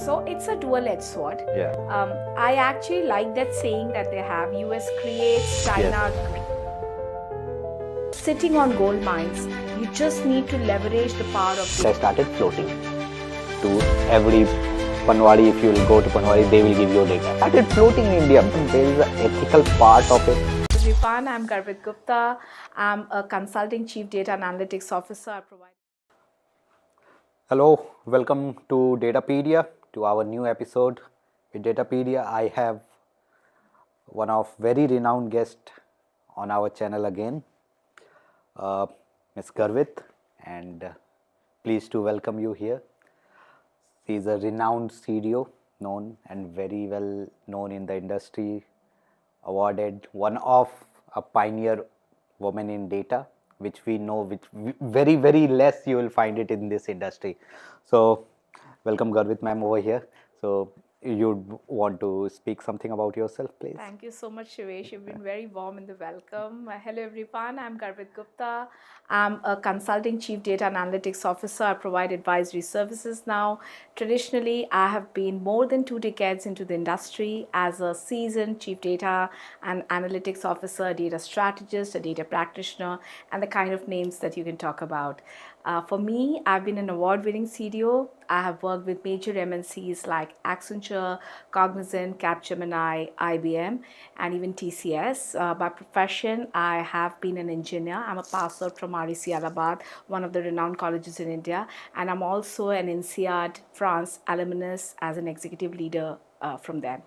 So it's a dual-edged sword. Yeah. I actually like that saying that they have: US creates, China sitting on gold mines. You just need to leverage the power of I started floating to every Panwadi. If you will go to Panwadi, they will give you data. I started floating in India. There is an ethical part of it. everyone. I'm Garvit Gupta. I'm a consulting chief data and analytics officer. I provide. Hello, welcome to Datapedia, to our new episode. With Datapedia, I have one of very renowned guest on our channel again, Ms. Garvit, and pleased to welcome you here. She is a renowned CDO, known and very well known in the industry, awarded one of a pioneer woman in data, which we know, which very less you will find it in this industry. So welcome Garvit ma'am over here. So you'd want to speak something about yourself, please? Thank you so much, Shivesh. You've been very warm in the welcome. Hello, everyone. I'm Garvit Gupta. I'm a consulting chief data and analytics officer. I provide advisory services now. Traditionally, I have been more than 2 decades into the industry as a seasoned chief data and analytics officer, a data strategist, a data practitioner, and the kind of names that you can talk about. For me, I've been an award-winning CDO. I have worked with major MNCs like Accenture, Cognizant, Capgemini, IBM, and even TCS. By profession, I have been an engineer. I'm a pass out from REC Allahabad, one of the renowned colleges in India, and I'm also an INSEAD France alumnus as an executive leader from there.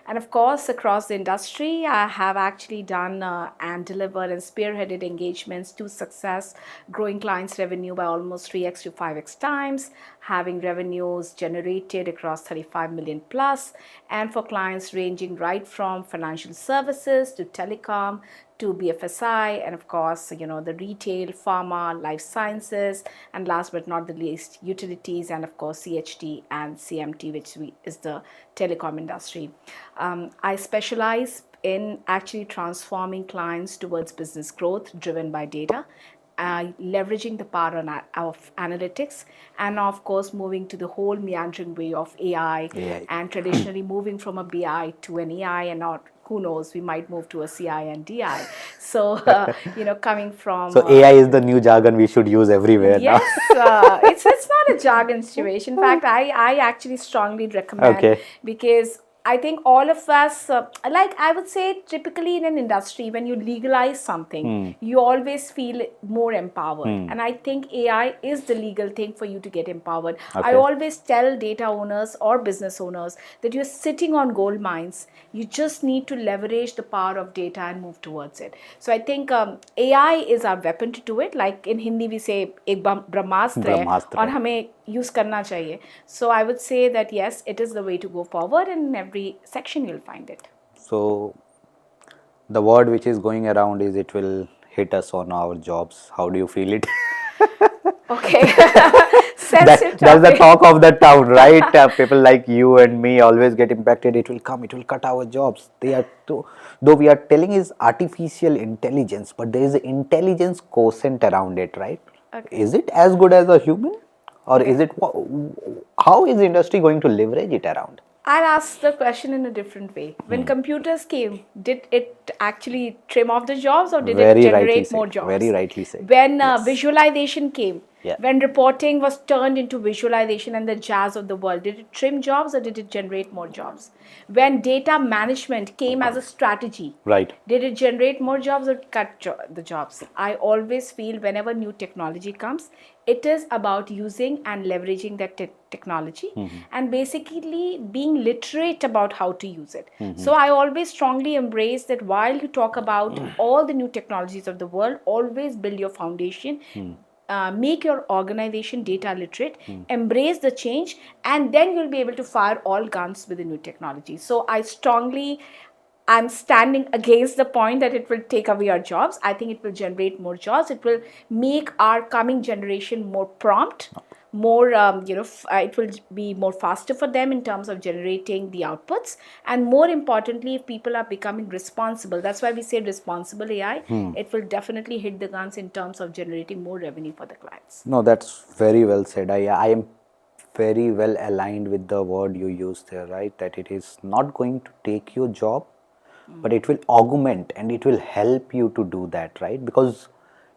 And of course, across the industry, I have actually done and delivered and spearheaded engagements to success, growing clients' revenue by almost 3x to 5x times, having revenues generated across 35 million plus, and for clients ranging right from financial services to telecom to BFSI, and of course, the retail, pharma, life sciences, and last but not the least, utilities, and of course, CHT and CMT, which is the telecom industry. I specialize in actually transforming clients towards business growth driven by data, leveraging the power of analytics, and of course moving to the whole meandering way of AI. And traditionally moving from a BI to an AI, and not, who knows, we might move to a CI and DI. So, coming from... So AI is the new jargon we should use everywhere yes, now. it's not a jargon situation. In fact, I actually strongly recommend, because I think all of us, like I would say, typically in an industry, when you legalize something, you always feel more empowered. And I think AI is the legal thing for you to get empowered. I always tell data owners or business owners that you're sitting on gold mines. You just need to leverage the power of data and move towards it. So I think AI is our weapon to do it. Like in Hindi, we say, ek brahmastra hai, aur hame use karna chahiye. So I would say that yes, it is the way to go forward, and in every section you'll find it. So the word which is going around is it will hit us on our jobs. How do you feel it? Okay. That's the talk of the town, right? People like you and me always get impacted. It will come, it will cut our jobs. Though we are telling is artificial intelligence, but there is an intelligence quotient around it, right? Is it as good as a human? Or is it, how is the industry going to leverage it around? I'll ask the question in a different way. When computers came, did it actually trim off the jobs, or did it generate more jobs? Very rightly said. When visualization came, when reporting was turned into visualization and the jazz of the world, did it trim jobs or did it generate more jobs? When data management came as a strategy, did it generate more jobs or cut the jobs? I always feel whenever new technology comes, it is about using and leveraging that technology and basically being literate about how to use it. So I always strongly embrace that while you talk about all the new technologies of the world, always build your foundation. Make your organization data literate, embrace the change, and then you'll be able to fire all guns with the new technology. So I'm standing against the point that it will take away our jobs. I think it will generate more jobs. It will make our coming generation more prompt, more, it will be more faster for them in terms of generating the outputs. And more importantly, if people are becoming responsible, that's why we say responsible AI, it will definitely hit the guns in terms of generating more revenue for the clients. No, that's very well said. I am very well aligned with the word you used there, right? That it is not going to take your job, but it will augment and it will help you to do that, right? Because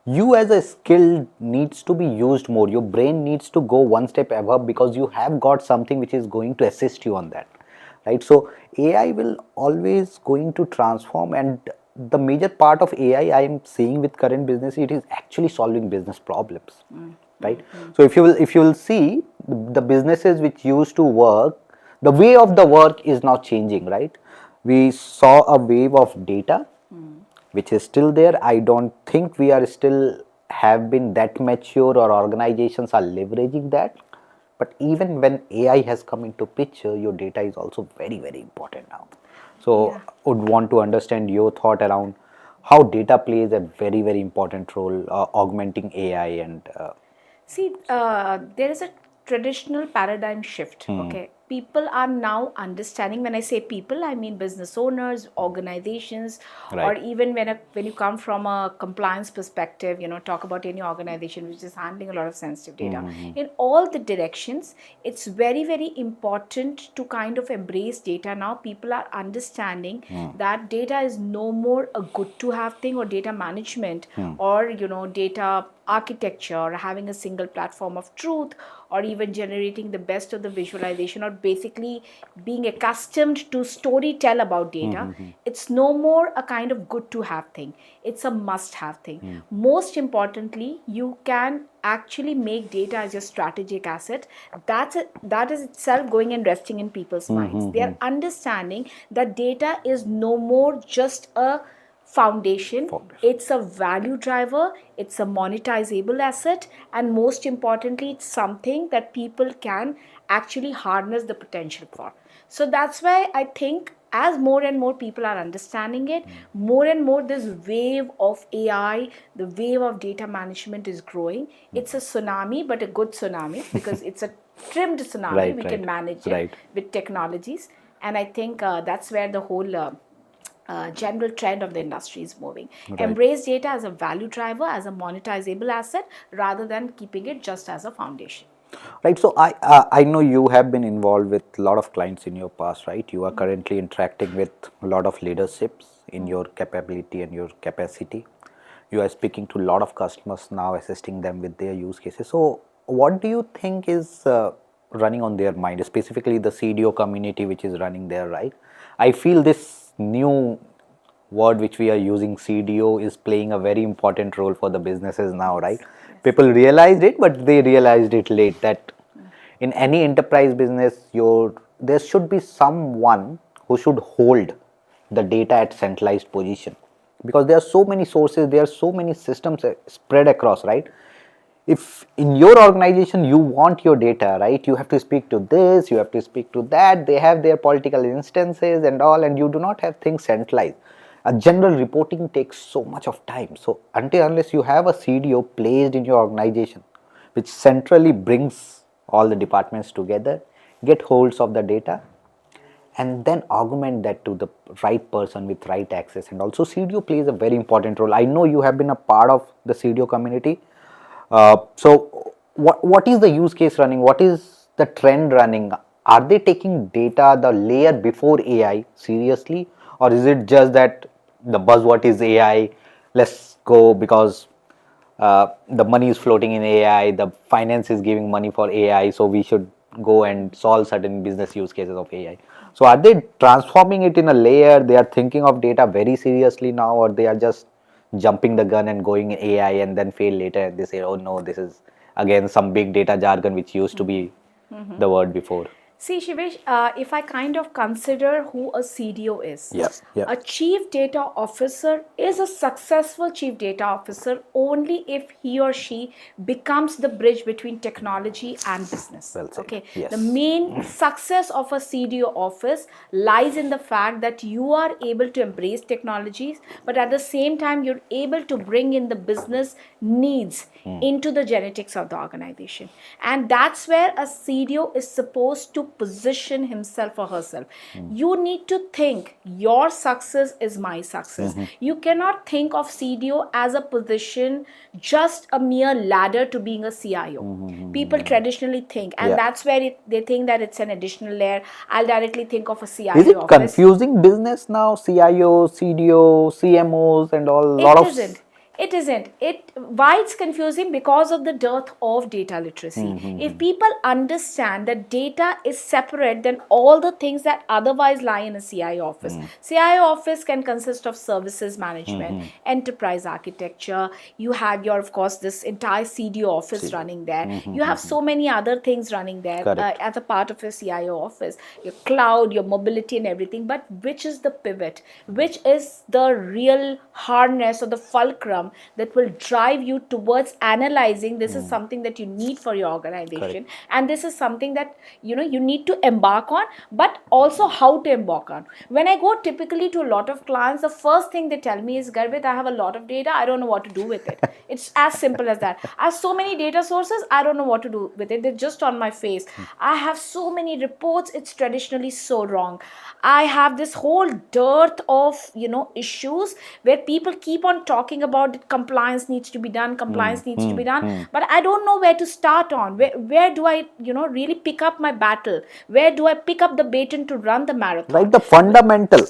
you as a skill needs to be used more. Your brain needs to go one step above because you have got something which is going to assist you on that, right? So AI will always going to transform, and the major part of AI I am seeing with current business, it is actually solving business problems, right? So if you will see the businesses which used to work, the way of the work is now changing, right? We saw a wave of data which is still there. I don't think we are still have been that mature or organizations are leveraging that. But even when AI has come into picture, your data is also very, very important now. So Yeah. would want to understand your thought around how data plays a very, very important role augmenting AI and See, there is a traditional paradigm shift. Okay, people are now understanding. When I say people, I mean business owners, organizations, or right. even when you come from a compliance perspective, talk about any organization which is handling a lot of sensitive data. In all the directions, it's very, very important to kind of embrace data now. People are understanding that data is no more a good to have thing, or data management, or data architecture, or having a single platform of truth, or even generating the best of the visualization, or basically being accustomed to story tell about data. It's no more a kind of good to have thing, it's a must have thing. Most importantly, you can actually make data as your strategic asset. That is itself going and resting in people's minds. They are understanding that data is no more just a foundation. It's a value driver, it's a monetizable asset, and most importantly, it's something that people can actually harness the potential for. So that's why I think as more and more people are understanding it, more and more this wave of AI, the wave of data management is growing. It's a tsunami, but a good tsunami, because it's a trimmed tsunami. Right, We can right, manage it right. with technologies. And I think that's where the whole general trend of the industry is moving. Right. Embrace data as a value driver, as a monetizable asset, rather than keeping it just as a foundation. Right. So I know you have been involved with a lot of clients in your past, right? You are currently interacting with a lot of leaderships in your capability and your capacity. You are speaking to a lot of customers now, assisting them with their use cases. So what do you think is running on their mind, specifically the CDO community which is running there, right? I feel this new word which we are using, CDO, is playing a very important role for the businesses now, right? Yes, yes. People realized it, but they realized it late, that in any enterprise business, there should be someone who should hold the data at centralized position, because there are so many sources, there are so many systems spread across, right? If in your organization you want your data, right, you have to speak to this, you have to speak to that, they have their political instances and all, and you do not have things centralized. A general reporting takes so much of time. So until unless you have a CDO placed in your organization which centrally brings all the departments together, get holds of the data, and then augment that to the right person with right access. And also CDO plays a very important role. I know you have been a part of the CDO community. So what is the use case running? What is the trend running? Are they taking data, the layer before AI, seriously, or is it just that the buzzword is AI? Let's go because the money is floating in AI, the finance is giving money for AI, so we should go and solve certain business use cases of AI. So are they transforming it in a layer? They are thinking of data very seriously now, or they are just jumping the gun and going in AI and then fail later and they say, oh no, this is again some big data jargon which used to be the word before. See, Shivesh, if I kind of consider who a CDO is, Yeah, yeah. a chief data officer is a successful chief data officer only if he or she becomes the bridge between technology and business. Well said. Okay, the Yes. main success of a CDO office lies in the fact that you are able to embrace technologies, but at the same time, you're able to bring in the business needs into the genetics of the organization. And that's where a CDO is supposed to position himself or herself. You need to think your success is my success. You cannot think of CDO as a position, just a mere ladder to being a CIO. People traditionally think, and Yeah. that's where they think that it's an additional layer. I'll directly think of a Is CIO it office. confusing business now? CIO, CDO, CMOs, and all lot It of. isn't. It isn't. It why it's confusing, because of the dearth of data literacy. If people understand that data is separate than all the things that otherwise lie in a CIO office. CIO office can consist of services management, enterprise architecture. You have your, of course, this entire CDO office running there. You have so many other things running there Correct. as a part of your CIO office. Your cloud, your mobility, and everything. But which is the pivot? Which is the real harness or the fulcrum that will drive you towards analyzing this is something that you need for your organization, and this is something that you need to embark on, but also how to embark on. When I go typically to a lot of clients, the first thing they tell me is, Garvit, I have a lot of data, I don't know what to do with it. It's as simple as that. I have so many data sources, I don't know what to do with it. They're just on my face. I have so many reports, it's traditionally so wrong. I have this whole dearth of issues where people keep on talking about that compliance needs to be done, compliance needs to be done, but I don't know where to start on. Where do I really pick up my battle? Where do I pick up the baton to run the marathon? Right, the fundamental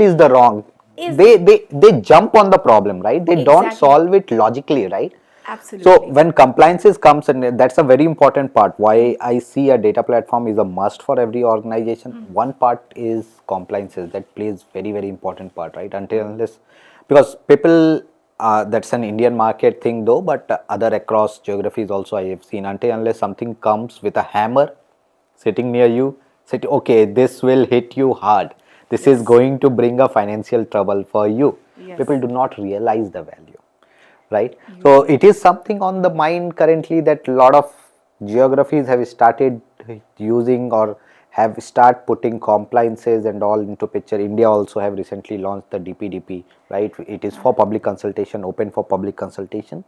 is the wrong. Is They jump on the problem, right? They don't exactly, solve it logically, right? So absolutely. when compliances comes, and that's a very important part, why I see a data platform is a must for every organization. One part is compliances, that plays very important part, right? Until unless, because people, that's an Indian market thing though, but other across geographies also I have seen, until unless something comes with a hammer sitting near you, say, okay, this will hit you hard, this is Yes. going to bring a financial trouble for you, people Yes. do not realize the value, right? So Usually. it is something on the mind currently that a lot of geographies have started using or have start putting compliances and all into picture. India also have recently launched the DPDP, right? It is for public consultation, open for public consultation,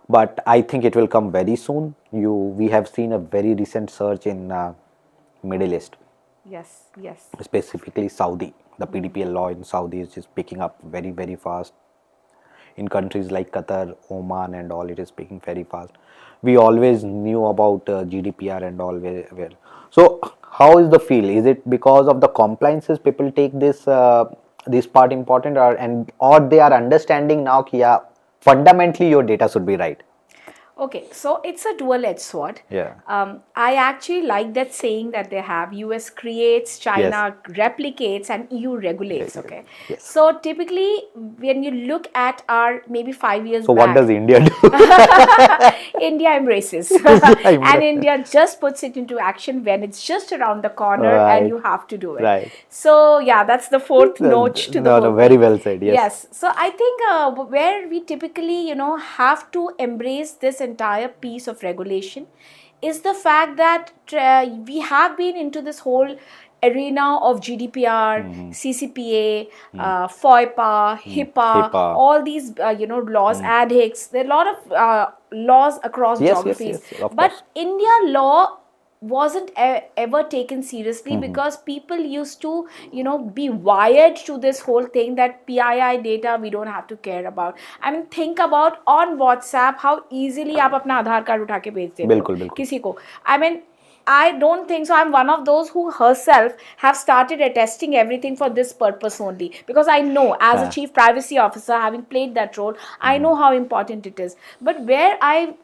but I think it will come very soon. We have seen a very recent surge in Middle East, Yes. Yes. specifically Saudi. The PDPL law in Saudi is just picking up very fast. In countries like Qatar, Oman, and all, it is picking very fast. We always knew about GDPR and all. So, how is the feel? Is it because of the compliances people take this part important, or they are understanding now? Ki, yeah, fundamentally your data should be right. Okay, so it's a dual-edged sword. Yeah. I actually like that saying that they have: US creates, China replicates, and EU regulates. Okay, Yes. so typically when you look at our maybe 5 years So, what back, does India do? India embraces, India and India just puts it into action when it's just around the corner and Right. you have to do it. Right. So yeah, that's the fourth notch to the No, whole very thing. well said. Yes. Yes. So I think where we typically have to embrace this entire piece of regulation is the fact that we have been into this whole arena of GDPR, CCPA, FOIPA, HIPAA, HIPAA. all these laws, ADHICS. There are a lot of laws across Yes, geographies, of but course. India law wasn't ever taken seriously because people used to be wired to this whole thing that PII data we don't have to care about. I mean, think about on WhatsApp how easily आप अपना आधार card उठा के भेज देते हो बिल्कुल, बिल्कुल. किसी को. I mean, I don't think so. I'm one of those who herself have started attesting everything for this purpose only, because I know as a chief privacy officer, having played that role, I know how important it is. But where I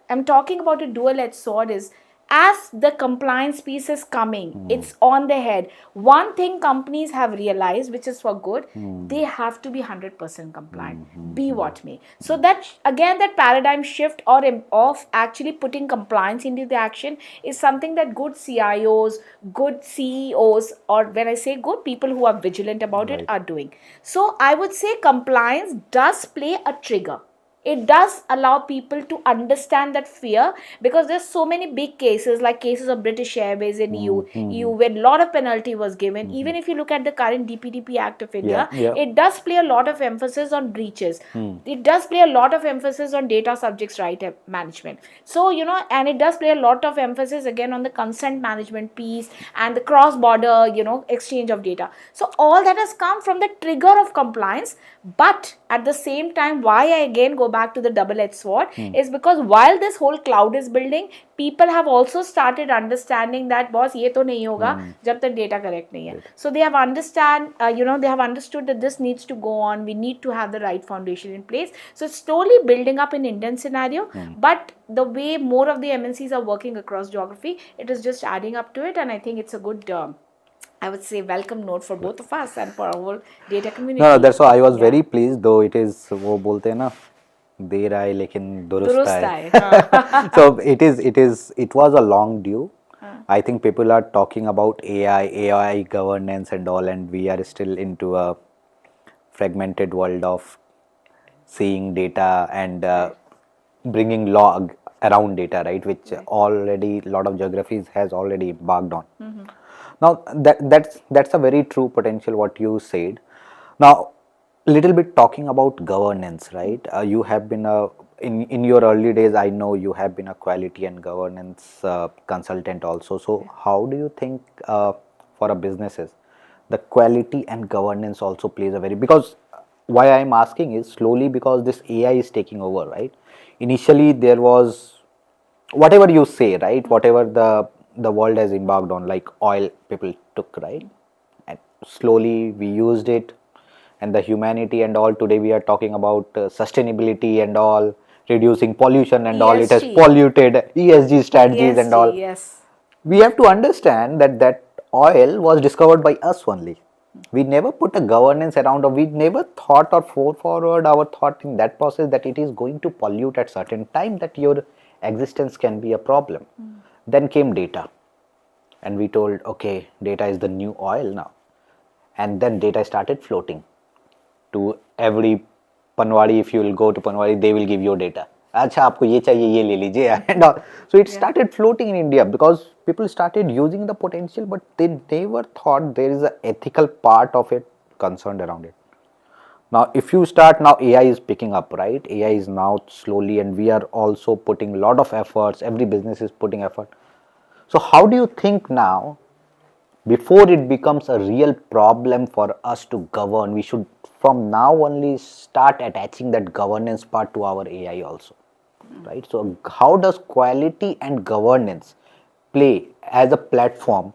am talking about a dual-edged sword is, as the compliance piece is coming, it's on the head. One thing companies have realized, which is for good, they have to be 100% compliant, be what may. So that again, that paradigm shift of actually putting compliance into the action is something that good CIOs, good CEOs, or when I say good, people who are vigilant about it Right. are doing. So I would say compliance does play a trigger. it does allow people to understand that fear, because there's so many big cases, like cases of British Airways in EU, where a lot of penalty was given. Even if you look at the current DPDP Act of Yeah, India, yeah. it does play a lot of emphasis on breaches. It does play a lot of emphasis on data subjects right management. So, and it does play a lot of emphasis again on the consent management piece and the cross border, exchange of data. So all that has come from the trigger of compliance. But at the same time, why I again go back to the double-edged sword is because while this whole cloud is building, people have also started understanding that boss ye to nahi hoga jab tak data correct nahi hai. So they have they have understood that this needs to go on. We need to have the right foundation in place. So it's slowly building up in Indian scenario, but the way more of the MNCs are working across geography, it is just adding up to it, and I think it's a good I would say welcome note for both of us and for our whole data community. No, that's why I was Yeah. very pleased, though it is वो बोलते हैं ना देर आए लेकिन दुरुस्त दुरुस्त आए. आए, हाँ. So it was a long due. I think people are talking about AI governance and all, and we are still into a fragmented world of seeing data and bringing law around data, right? Which already a lot of geographies has already embarked on. Now that's a very true potential what you said. Now, little bit talking about governance, right? You have been in your early days. I know you have been a quality and governance consultant also. So, how do you think for a businesses, the quality and governance also plays a very, because why I am asking is slowly because this AI is taking over, right? Initially there was whatever you say, right? Whatever the world has embarked on, like oil, people took, right? And slowly we used it, and the humanity and all. Today we are talking about sustainability and all, reducing pollution and all. It has ESG. polluted ESG strategies and all. ESG, yes. We have to understand that oil was discovered by us only. We never put a governance around, or we never thought or forward our thought in that process that it is going to pollute at certain time, that your existence can be a problem. Then came data, and we told, okay, data is the new oil now. And then data started floating to every Panwadi. If you will go to Panwadi, they will give you data. अच्छा आपको ये चाहिए ये ले लीजिए and all. So it started floating in India because people started using the potential, but they never thought there is an ethical part of it concerned around it. Now if you start, now AI is picking up, right? AI is now slowly, and we are also putting a lot of efforts. Every business is putting effort. So how do you think now, before it becomes a real problem for us to govern, we should from now only start attaching that governance part to our AI also, right? So how does quality and governance play as a platform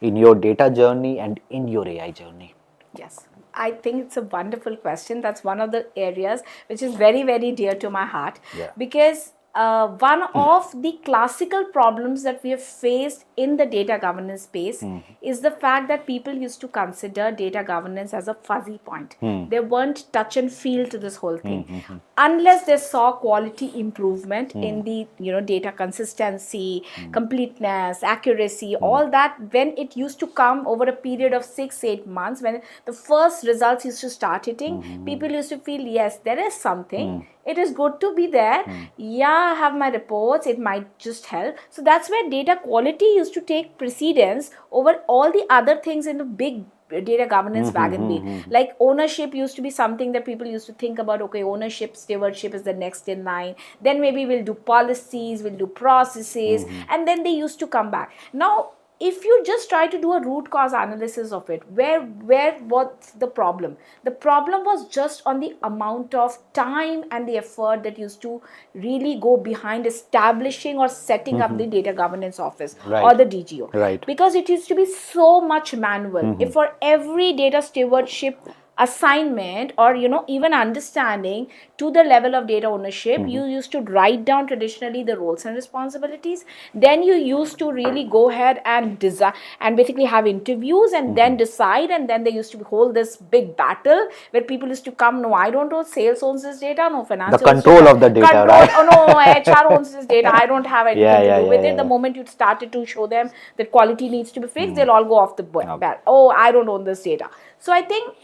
in your data journey and in your AI journey? Yes, I think it's a wonderful question. That's one of the areas which is very, very dear to my heart. Yeah. Because one of the classical problems that we have faced in the data governance space is the fact that people used to consider data governance as a fuzzy point. They weren't touch and feel to this whole thing unless they saw quality improvement in the data consistency, completeness, accuracy, all that. When it used to come over a period of 6-8 months, when the first results used to start hitting, people used to feel, yes, there is something. It is good to be there. Yeah, I have my reports. It might just help. So that's where data quality used to take precedence over all the other things in the big data governance wagon wheel. Like ownership used to be something that people used to think about. Okay, ownership, stewardship is the next in line. Then maybe we'll do policies, we'll do processes, and then they used to come back. Now, if you just try to do a root cause analysis of it, where what's the problem? The problem was just on the amount of time and the effort that used to really go behind establishing or setting up the data governance office or the DGO. Right. Because it used to be so much manual. If for every data stewardship assignment or even understanding to the level of data ownership, you used to write down traditionally the roles and responsibilities. Then you used to really go ahead and design and basically have interviews and then decide, and then they used to hold this big battle where people used to come, no, I don't know, sales owns this data, no, finance The owns control data. of the data, Control, right? oh no, HR owns this data, I don't have anything Yeah, to do with yeah, it. The yeah. moment you started to show them that quality needs to be fixed, they'll all go off the bat. Oh, I don't own this data. So I think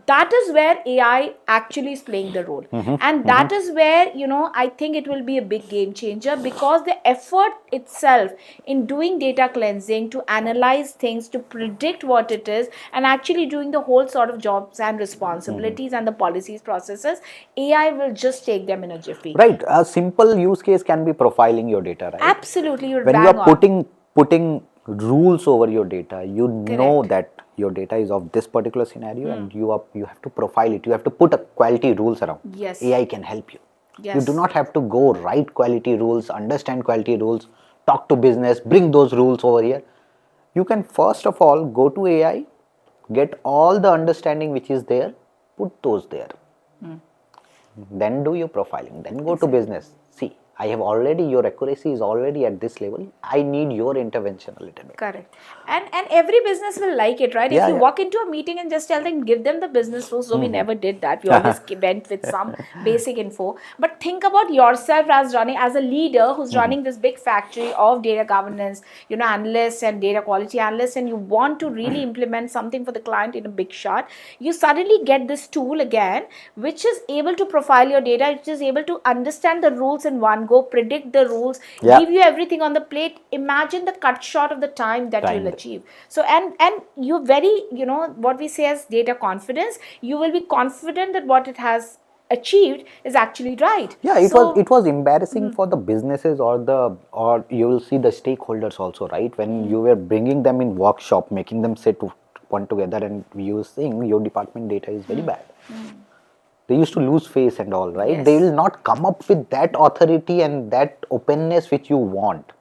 that is where AI actually is playing the role. And that is where, I think it will be a big game changer, because the effort itself in doing data cleansing, to analyze things, to predict what it is, and actually doing the whole sort of jobs and responsibilities and the policies processes, AI will just take them in a jiffy. Right. A simple use case can be profiling your data, right? Absolutely, you're When you bang are on. putting rules over your data, you know Correct. that your data is of this particular scenario, and you have to profile it. You have to put a quality rules around. Yes. AI can help you. You Yes. do not have to go write quality rules, understand quality rules, talk to business, bring those rules over here. You can first of all go to AI, get all the understanding which is there, put those there. Then do your profiling, then go to business. See, I have already, your accuracy is already at this level. I need your intervention a little bit. Correct. And every business will like it, right? If Yeah, you yeah. walk into a meeting and just tell them, give them the business rules. So we never did that. We always went with some basic info. But think about yourself as a leader who's running this big factory of data governance, analysts and data quality analysts, and you want to really implement something for the client in a big shot. You suddenly get this tool again, which is able to profile your data, which is able to understand the rules in one go, predict the rules, Yeah. give you everything on the plate. Imagine the cut short of the time that you'll achieve. So and you very, what we say as data confidence, you will be confident that what it has achieved is actually right. Yeah, So it was embarrassing for the businesses, or you will see the stakeholders also, right? When you were bringing them in workshop, making them sit one together, and you were saying your department data is very bad. They used to lose face and all, right? Yes. They will not come up with that authority and that openness which you want,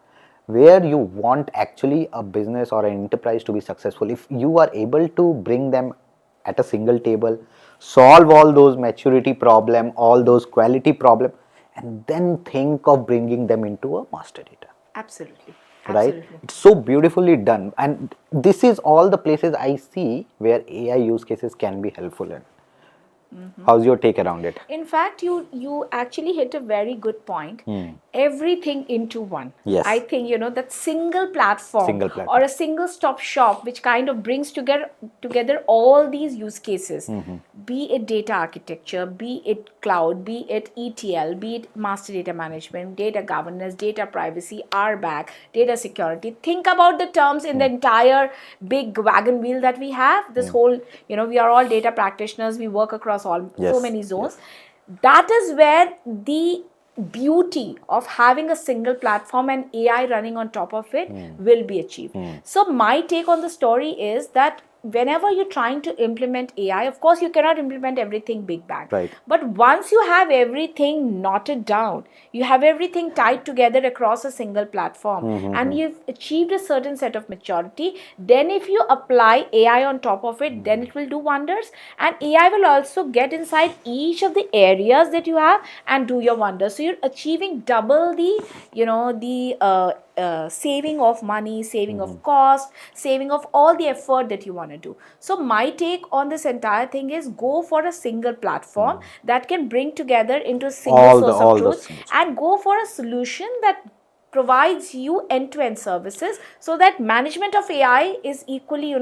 where you want actually a business or an enterprise to be successful. If you are able to bring them at a single table, solve all those maturity problem, all those quality problem, and then think of bringing them into a master data. absolutely. Right? Absolutely. It's so beautifully done, and this is all the places I see where AI use cases can be helpful in. How's your take around it? In fact, you actually hit a very good point. Everything into one. Yes. I think, that single platform, Single or platform. a single stop shop, which kind of brings together all these use cases, be it data architecture, be it cloud, be it ETL, be it master data management, data governance, data privacy, RBAC, data security. Think about the terms in the entire big wagon wheel that we have. This whole, we are all data practitioners. We work across so Yes, many zones. yes. That is where the beauty of having a single platform and AI running on top of it will be achieved. So my take on the story is that whenever you're trying to implement AI, of course you cannot implement everything big bang. Right. But once you have everything knotted down, you have everything tied together across a single platform, and you've achieved a certain set of maturity, then if you apply AI on top of it, then it will do wonders. And AI will also get inside each of the areas that you have and do your wonders. So you're achieving double the, saving of money, saving of cost, saving of all the effort that you want to do. So my take on this entire thing is, go for a single platform that can bring together into a single source of truth, and go for a solution that provides you end-to-end services, so that management of AI is equally,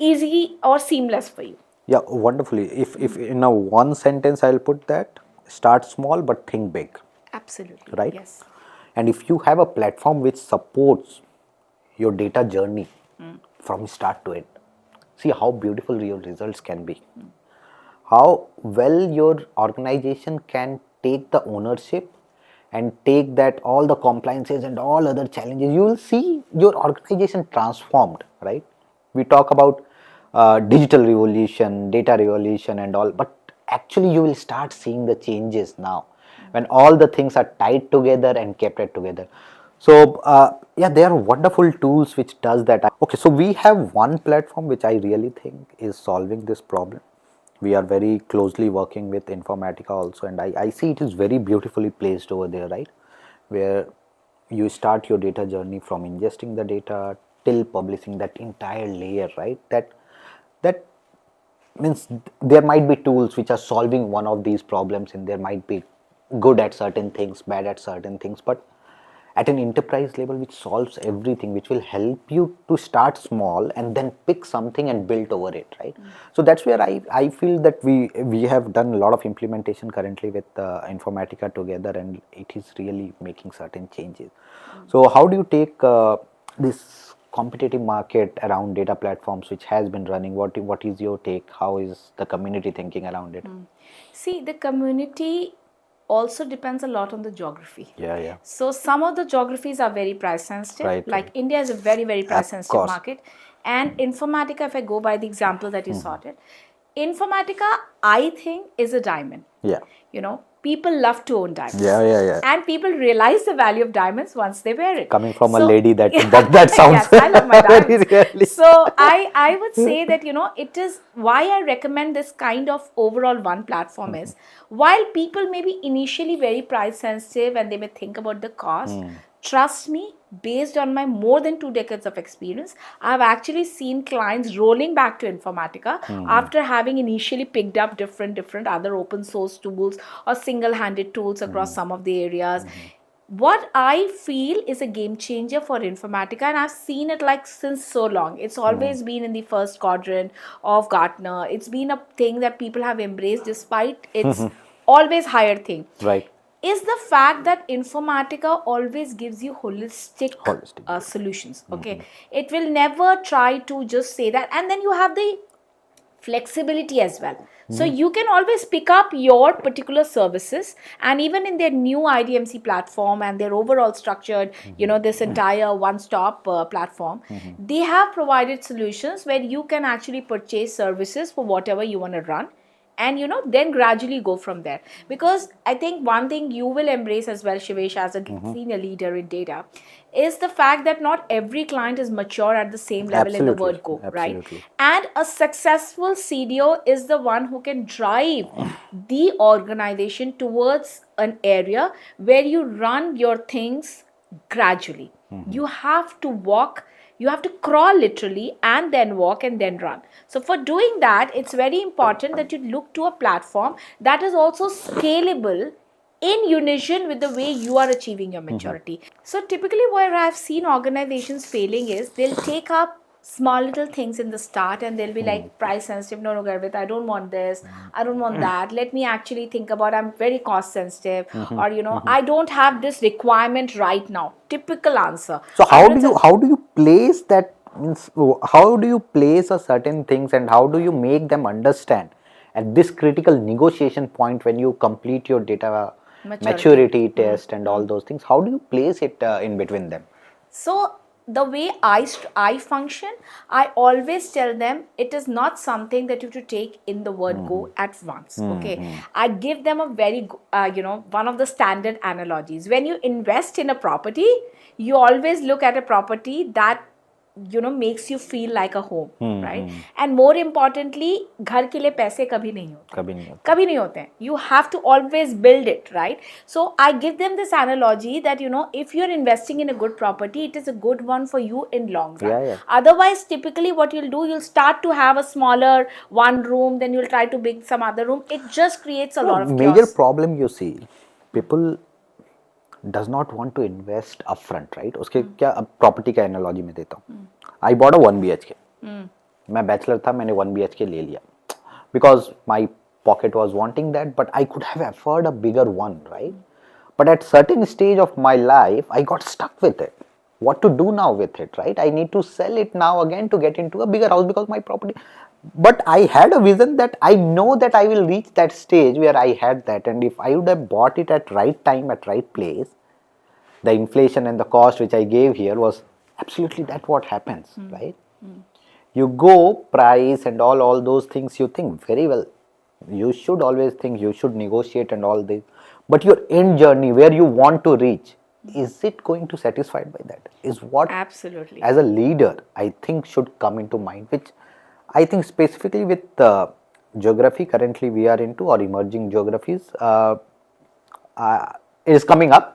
easy or seamless for you. Yeah, wonderfully. If in a one sentence I'll put that, start small but think big. Absolutely. Right? Yes. And if you have a platform which supports your data journey from start to end, see how beautiful your results can be. How well your organization can take the ownership and take that all the compliances and all other challenges. You will see your organization transformed, right? We talk about digital revolution, data revolution and all, but actually you will start seeing the changes now when all the things are tied together and kept it together. So yeah, there are wonderful tools which does that. Okay, so we have one platform which I really think is solving this problem. We are very closely working with Informatica also, and I see it is very beautifully placed over there, right? Where you start your data journey from ingesting the data till publishing that entire layer, right? That means there might be tools which are solving one of these problems, and there might be good at certain things, bad at certain things, but at an enterprise level which solves everything, which will help you to start small and then pick something and build over it, right? So that's where I feel that we have done a lot of implementation currently with Informatica together, and it is really making certain changes. So how do you take this competitive market around data platforms which has been running? What is your take? How is the community thinking around it? See, the community also depends a lot on the geography. Yeah. So some of the geographies are very price sensitive. Right, Like right. India is a very, very price Of sensitive course. market. And Informatica, if I go by the example that you sorted, Informatica, I think, is a diamond. Yeah. You know, people love to own diamonds. Yeah. And people realize the value of diamonds once they wear it. Coming from a So- lady, that sounds yes, I love my very diamonds. really. So I would say that, you know, it is why I recommend this kind of overall one platform is, while people may be initially very price sensitive and they may think about the cost, trust me, based on my more than 2 decades of experience, I've actually seen clients rolling back to Informatica after having initially picked up different other open source tools or single-handed tools across some of the areas. What I feel is a game changer for Informatica, and I've seen it like since so long. It's always been in the first quadrant of Gartner. It's been a thing that people have embraced despite its always higher thing. Right. Is the fact that Informatica always gives you holistic, Holistic. solutions. Okay, it will never try to just say that, and then you have the flexibility as well. So you can always pick up your particular services, and even in their new IDMC platform and their overall structured, you know, this entire one-stop platform, they have provided solutions where you can actually purchase services for whatever you want to run, and, you know, then gradually go from there. Because I think one thing you will embrace as well, Shivesh, as a senior leader in data, is the fact that not every client is mature at the same level in the Absolutely. word go, right? Absolutely. And a successful CDO is the one who can drive the organization towards an area where you run your things gradually. You have to walk, you have to crawl literally, and then walk and then run. So for doing that, it's very important that you look to a platform that is also scalable in unison with the way you are achieving your maturity. So typically where I've seen organizations failing is they'll take up small little things in the start and they'll be like price sensitive. No, Garvit, I don't want this. I don't want that. Let me actually think about, I'm very cost sensitive, or, you know, I don't have this requirement right now. Typical answer. So Hundreds of- how do you place that, means how do you place a certain things and how do you make them understand at this critical negotiation point when you complete your data maturity test and all those things? How do you place it in between them? So the way I function, I always tell them it is not something that you have to take in the word go at once. Okay, I give them a very you know, one of the standard analogies. When you invest in a property, you always look at a property that, you know, makes you feel like a home, right? And more importantly, घर के लिए पैसे कभी नहीं होते, कभी नहीं होते हैं. You have to always build it, right? So I give them this analogy that, you know, if you're investing in a good property, it is a good one for you in long run. Yeah. Otherwise, typically what you'll do, you'll start to have a smaller one room, then you'll try to build some other room. It just creates a lot of Major chaos. problem you see, people does not want to invest upfront, right? उसके क्या, अब property का analogy में देता हूँ. I bought a 1 BHK. मैं bachelor था, मैंने 1 BHK ले लिया because my pocket was wanting that, but I could have afforded a bigger one, right? But at certain stage of my life, I got stuck with it. What to do now with it, right? I need to sell it now again to get into a bigger house because my property. But I had a vision that I know that I will reach that stage where I had that, and if I would have bought it at right time, at right place, the inflation and the cost which I gave here was absolutely that what happens, right? You go price and all those things, you think very well. You should always think, you should negotiate and all this. But your end journey, where you want to reach, is it going to satisfied by that? Is what Absolutely. as a leader I think should come into mind, which I think specifically with geography currently we are into, or emerging geographies, it is coming up.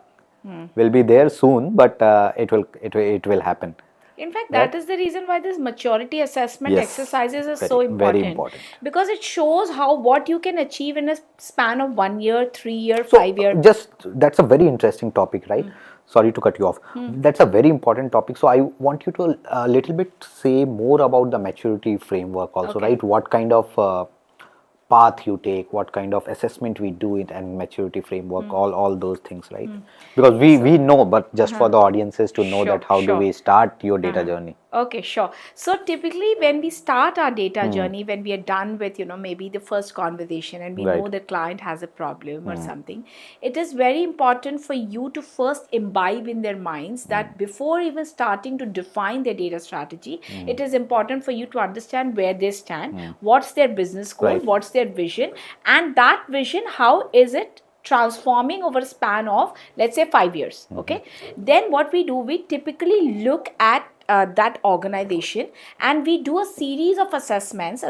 Will be there soon, but it will happen. In fact, that is the reason why this maturity assessment Yes, exercises is very, so important. very important. Because it shows how what you can achieve in a span of 1 year, 3 year, So 5 year. just that's a very interesting topic, right? sorry to cut you off. That's a very important topic. So I want you to a little bit say more about the maturity framework also, Okay. right? What kind of path you take, what kind of assessment we do it, and maturity framework, all those things, right? Because we know, but just for the audiences to know that Sure, how do sure. we start your data journey. Okay, sure. So typically when we start our data journey, when we are done with, maybe the first conversation and we know Right. the client has a problem or something, it is very important for you to first imbibe in their minds that before even starting to define their data strategy, it is important for you to understand where they stand, what's their business goal, Right. what's their vision, and that vision, how is it transforming over a span of, let's say, 5 years. Okay, then what we do, we typically look at that organization and we do a series of assessments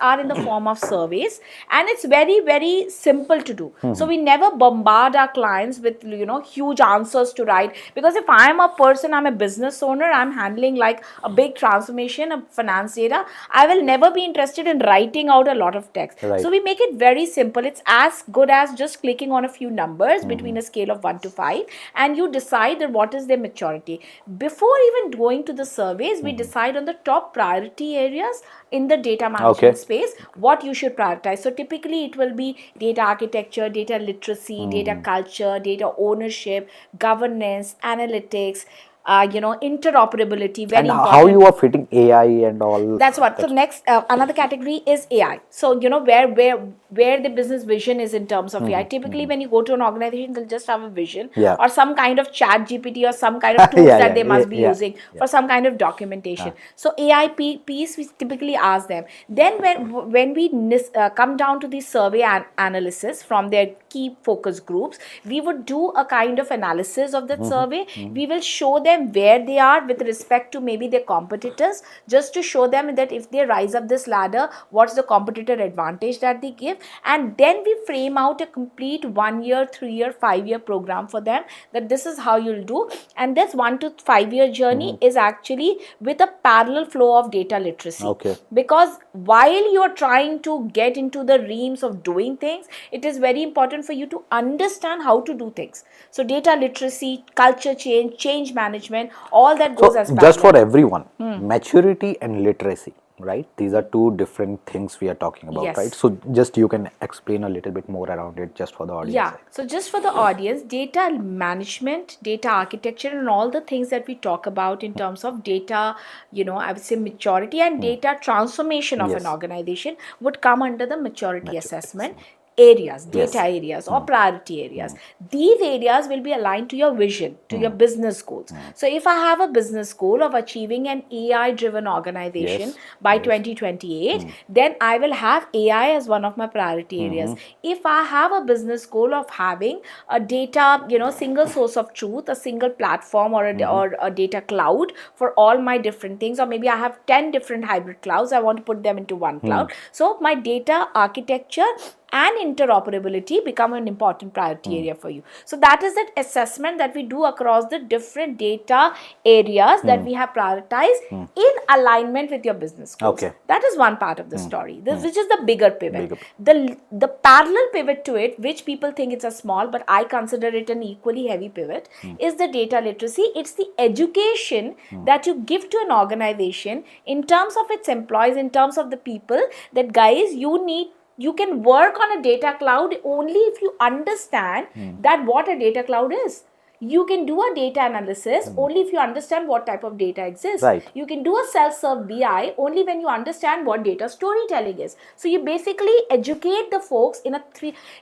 are in the form of surveys, and it's very, very simple to do. So we never bombard our clients with huge answers to write, because if I'm a person, I'm a business owner, I'm handling like a big transformation of finance data, I will never be interested in writing out a lot of text. Right. So we make it very simple. It's as good as just clicking on a few numbers between a scale of 1 to 5, and you decide that what is their maturity. Before even going to the surveys, we decide on the top priority areas in the data management space, what you should prioritize. So typically it will be data architecture, data literacy, data culture, data ownership, governance, analytics, interoperability, very And important. how you are fitting AI and all. That's what. So next, another category is AI. So where the business vision is in terms of AI. Typically, when you go to an organization, they'll just have a vision Yeah. or some kind of chat GPT or some kind of tools Yeah, that yeah, they must be yeah, using for some kind of documentation. So AI piece, we typically ask them. Then when we come down to the survey analysis from their key focus groups, we would do a kind of analysis of that survey. We will show them where they are with respect to maybe their competitors, just to show them that if they rise up this ladder, what's the competitor advantage that they give. And then we frame out a complete 1 year, 3 year, 5 year program for them, that this is how you'll do. And this 1 to 5 year journey is actually with a parallel flow of data literacy. Okay. Because while you're trying to get into the realms of doing things, it is very important for you to understand how to do things. So data literacy, culture change management, all that goes as Just for parallel. everyone, maturity and literacy, right? These are two different things we are talking about, Yes. right? So just you can explain a little bit more around it just for the audience. Yeah. So just for the audience, data management, data architecture, and all the things that we talk about in terms of data, I would say maturity and data transformation of an Yes. organization would come under the maturity Maturity assessment areas, Yes. data areas or priority areas. These areas will be aligned to your vision, to your business goals. So if I have a business goal of achieving an AI driven organization Yes. by 2028, then I will have AI as one of my priority areas. If I have a business goal of having a data, single source of truth, a single platform or a data cloud for all my different things, or maybe I have 10 different hybrid clouds, I want to put them into one cloud. So my data architecture and interoperability become an important priority area for you. So that is that assessment that we do across the different data areas that we have prioritized in alignment with your business goals. Okay. That is one part of the story, which is the bigger pivot. The parallel pivot to it, which people think it's a small, but I consider it an equally heavy pivot, is the data literacy. It's the education that you give to an organization in terms of its employees, in terms of the people, that guys, you can work on a data cloud only if you understand that what a data cloud is. You can do a data analysis only if you understand what type of data exists. Right. You can do a self-serve BI only when you understand what data storytelling is. So you basically educate the folks in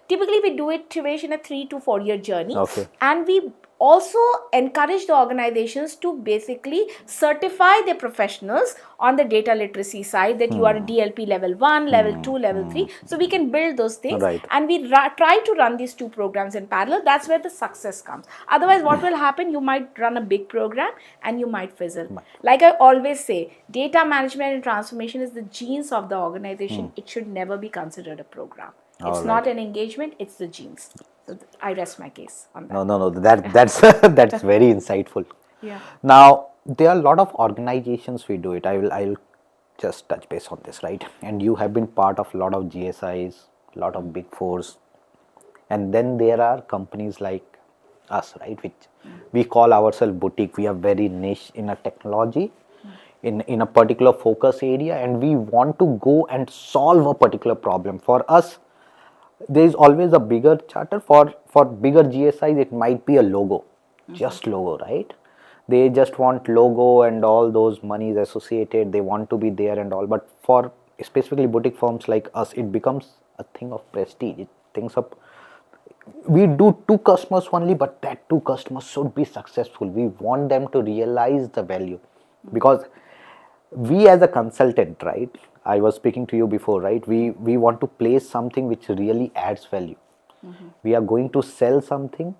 typically we do it in a 3 to 4 year journey. Okay. And we also encourage the organizations to basically certify their professionals on the data literacy side, that you are a DLP level 1, level 2, level 3. So we can build those things. Right. And we try to run these two programs in parallel. That's where the success comes. Otherwise, what will happen? You might run a big program and you might fizzle. Like I always say, data management and transformation is the genes of the organization. It should never be considered a program. It's not an engagement, it's the genes. So I rest my case on that. No. That's that's very insightful. Yeah. Now there are a lot of organizations we do it. I'll just touch base on this, right? And you have been part of a lot of GSIs, a lot of big fours, and then there are companies like us, right, which We call ourselves boutique. We are very niche in a technology, in a particular focus area, and we want to go and solve a particular problem. For us, there is always a bigger charter. For bigger GSIs, it might be a logo, just logo, right? They just want logo and all those monies associated. They want to be there and all. But for specifically boutique firms like us, it becomes a thing of prestige. It things of we do two customers only, but that two customers should be successful. We want them to realize the value, because we as a consultant, right, I was speaking to you before, right, we want to place something which really adds value. We are going to sell something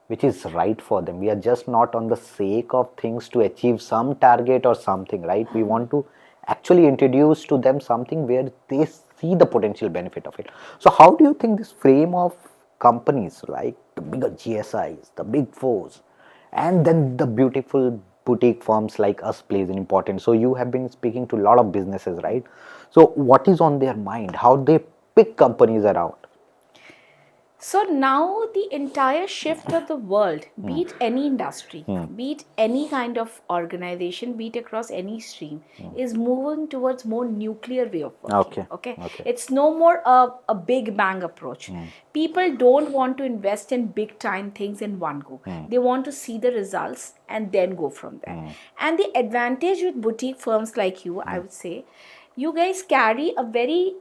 which is right for them. We are just not on the sake of things to achieve some target or something, right? We want to actually introduce to them something where they see the potential benefit of it. So how do you think this frame of companies like the bigger GSIs, the big fours, and then the beautiful boutique firms like us plays an important? So you have been speaking to a lot of businesses, right? So what is on their mind? How they pick companies around? So now the entire shift of the world, be it any industry, be it any kind of organization, be it across any stream, is moving towards more nuclear way of working. Okay. It's no more a big bang approach. People don't want to invest in big time things in one go. They want to see the results and then go from there. And the advantage with boutique firms like you, I would say, you guys carry a very,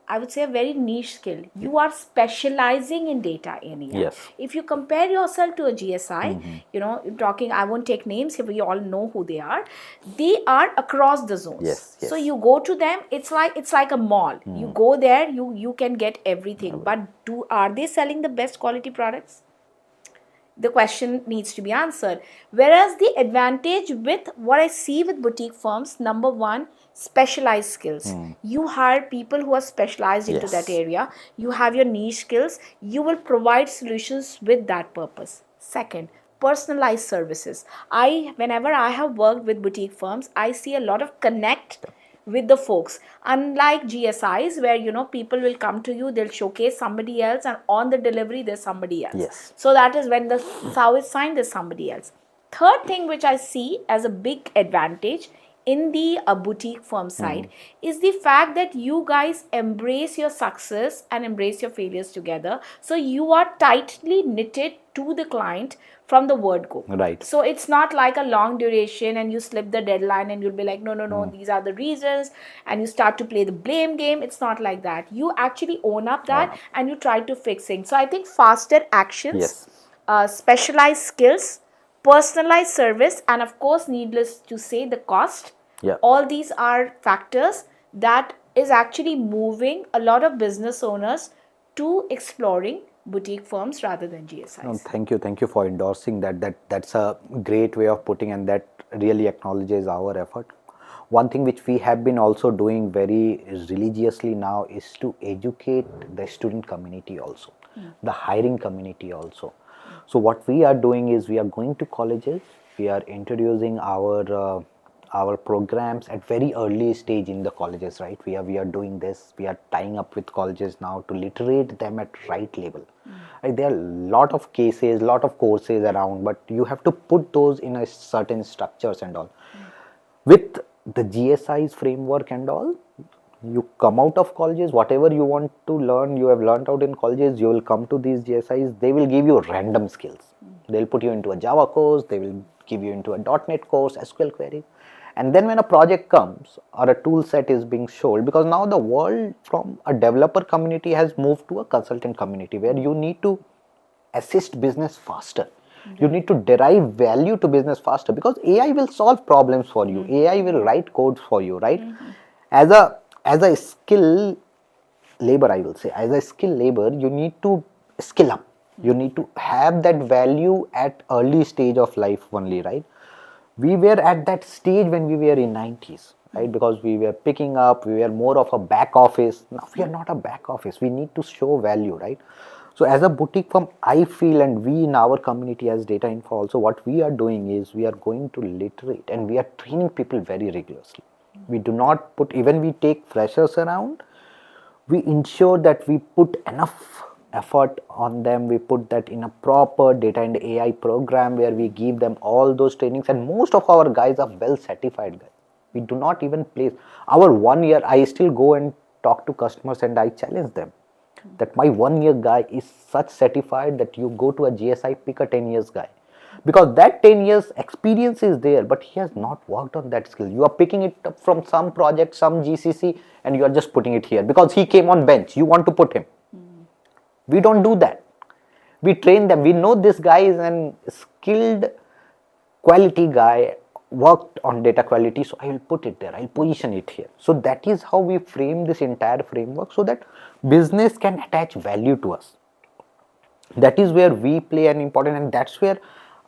I would say a very niche skill. You are specializing in data area. Yes. If you compare yourself to a GSI, talking, I won't take names, we all know who they are. They are across the zones. Yes. So you go to them, it's like a mall. You go there, you can get everything. But are they selling the best quality products? The question needs to be answered. Whereas the advantage with what I see with boutique firms, number one, specialized skills. You hire people who are specialized into that area. You have your niche skills. You will provide solutions with that purpose. Second, personalized services. Whenever I have worked with boutique firms, I see a lot of connect with the folks, unlike GSIs where people will come to you, they'll showcase somebody else, and on the delivery there's somebody else. Yes. So that is when the SOW is signed, there's somebody else. Third thing which I see as a big advantage in the boutique firm side is the fact that you guys embrace your success and embrace your failures together. So you are tightly knitted to the client from the word go. Right. So it's not like a long duration and you slip the deadline and you'll be like, no, these are the reasons, and you start to play the blame game. It's not like that. You actually own up that and you try to fix things. So I think faster actions, specialized skills, personalized service, and of course, needless to say, the cost. All these are factors that is actually moving a lot of business owners to exploring boutique firms rather than GSIs. No, thank you for endorsing that. That's a great way of putting, and that really acknowledges our effort. One thing which we have been also doing very religiously now is to educate the student community also, the hiring community also. So what we are doing is we are going to colleges, we are introducing our programs at very early stage in the colleges, right? We are doing this. We are tying up with colleges now to literate them at right level. Right? There are a lot of cases, lot of courses around, but you have to put those in a certain structures and all. With the GSI's framework and all, you come out of colleges, whatever you want to learn, you have learned out in colleges, you will come to these GSIs, they will give you random skills. They'll put you into a Java course, they will give you into a .NET course, SQL query. And then when a project comes or a tool set is being sold, because now the world from a developer community has moved to a consultant community where you need to assist business faster. You need to derive value to business faster, because AI will solve problems for you. AI will write codes for you, right? As a skill labor, I will say, as a skill labor, you need to skill up. You need to have that value at early stage of life only, right? We were at that stage when we were in 90s, right? Because we were picking up, we were more of a back office. Now we are not a back office. We need to show value, right? So as a boutique firm, I feel, and we in our community as Data Info also, what we are doing is we are going to literate and we are training people very rigorously. We do not even we take freshers around, we ensure that we put enough effort on them. We put that in a proper data and AI program where we give them all those trainings, and most of our guys are well certified guys. We do not even place our 1 year. I still go and talk to customers and I challenge them that my 1 year guy is such certified that you go to a GSI, pick a 10 years guy, because that 10 years experience is there, but he has not worked on that skill. You are picking it up from some project, some GCC, and you are just putting it here because he came on bench. You want to put him. We don't do that. We train them. We know this guy is an skilled quality guy, worked on data quality, so I will put it there, I'll position it here. So that is how we frame this entire framework so that business can attach value to us. That is where we play an important, and that's where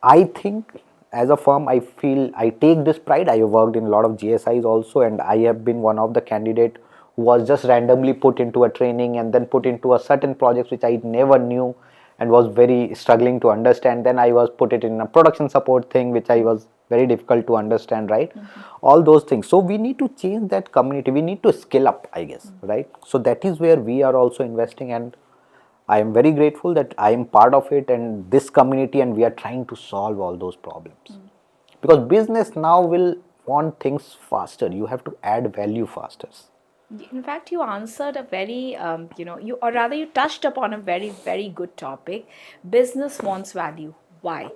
I think as a firm I feel I take this pride. I have worked in a lot of GSIs also, and I have been one of the candidate who was just randomly put into a training and then put into a certain projects which I never knew and was very struggling to understand. Then I was put it in a production support thing which I was very difficult to understand, right? All those things. So we need to change that community. We need to skill up, I guess, right? So that is where we are also investing, and I am very grateful that I am part of it and this community, and we are trying to solve all those problems. Because business now will want things faster. You have to add value faster. In fact, you answered a very, or rather, you touched upon a very, very good topic. Business wants value. Why?